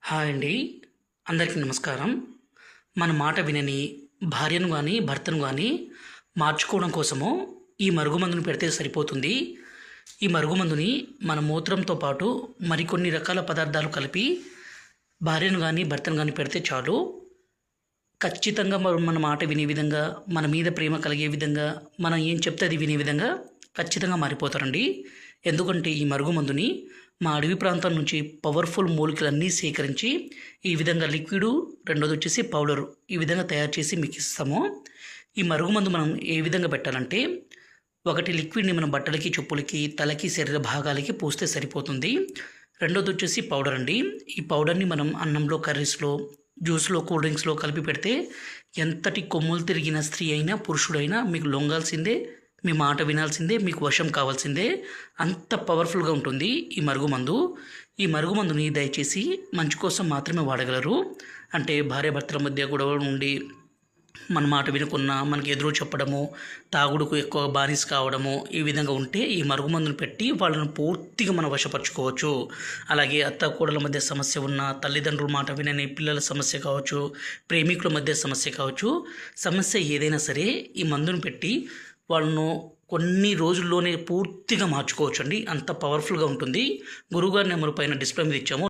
Hi అండి. అందరికీ నమస్కారం. మన మాట వినని భార్యను గానీ, భర్తను గానీ మార్చుకోవడం కోసము ఈ మరుగుమందును పెడితే సరిపోతుంది. ఈ మరుగుమందుని మన మూత్రంతో పాటు మరికొన్ని రకాల పదార్థాలు కలిపి భార్యను గానీ, భర్తను గానీ పెడితే చాలు. ఖచ్చితంగా మన మాట వినే విధంగా, మన మీద ప్రేమ కలిగే విధంగా, మనం ఏం చెప్తే అది వినే విధంగా ఖచ్చితంగా మారిపోతారండి. ఎందుకంటే ఈ మరుగుమందుని మా అడవి ప్రాంతం నుంచి పవర్ఫుల్ మూలికలన్నీ సేకరించి ఈ విధంగా లిక్విడు, రెండోది వచ్చేసి పౌడరు ఈ విధంగా తయారు చేసి మీకు ఇస్తాము. ఈ మరుగుమందు మనం ఏ విధంగా పెట్టాలంటే, ఒకటి లిక్విడ్ని మనం బట్టలకి, చెప్పులకి, తలకి, శరీర భాగాలకి పూస్తే సరిపోతుంది. రెండోది వచ్చేసి పౌడర్ అండి. ఈ పౌడర్ని మనం అన్నంలో, కర్రీస్లో, జ్యూస్లో, కూల్ డ్రింక్స్లో కలిపి పెడితే ఎంతటి కొమ్ములు తిరిగిన స్త్రీ అయినా, పురుషుడైనా మీకు లొంగాల్సిందే, మీ మాట వినాల్సిందే, మీకు వశం కావాల్సిందే. అంత పవర్ఫుల్గా ఉంటుంది ఈ మరుగుమందు. ఈ మరుగుమందుని దయచేసి మంచి కోసం మాత్రమే వాడగలరు. అంటే భార్యాభర్తల మధ్య గొడవ నుండి మన మాట వినకున్నా, మనకి ఎదురు చెప్పడము, తాగుడుకు ఎక్కువ బానిస కావడము, ఈ విధంగా ఉంటే ఈ మరుగుమందును పెట్టి వాళ్ళను పూర్తిగా మనం వశపరచుకోవచ్చు. అలాగే అత్త కోడల మధ్య సమస్య ఉన్న, తల్లిదండ్రుల మాట వినని పిల్లల సమస్య కావచ్చు, ప్రేమికుల మధ్య సమస్య కావచ్చు, సమస్య ఏదైనా సరే ఈ మందును పెట్టి వాళ్ళను కొన్ని రోజుల్లోనే పూర్తిగా మార్చుకోవచ్చు అండి. అంత పవర్ఫుల్గా ఉంటుంది. గురువుగారి నెంబర్ పైన డిస్ప్లే మీద ఇచ్చాము.